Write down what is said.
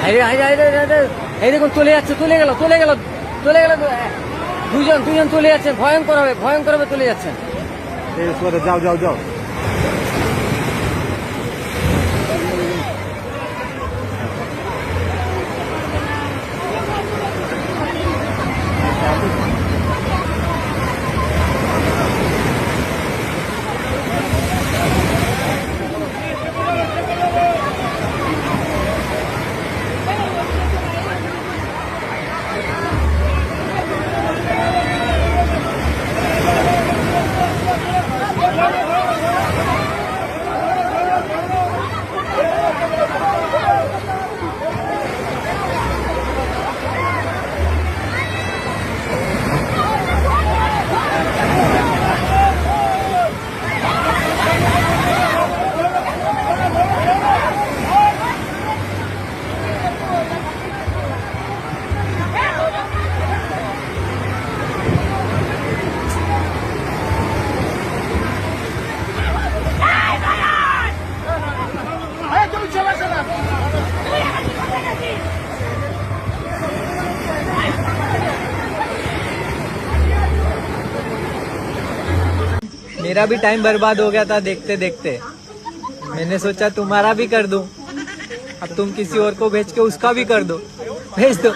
এই দেখুন চলে যাচ্ছে, চলে গেল দুজন চলে যাচ্ছে, ভয়ঙ্কর হবে চলে যাচ্ছেন। যাও যাও যাও। मेरा भी टाइम बर्बाद हो गया था देखते देखते। मैंने सोचा तुम्हारा भी कर दूं। अब तुम किसी और को भेज के उसका भी कर दो। भेज दो।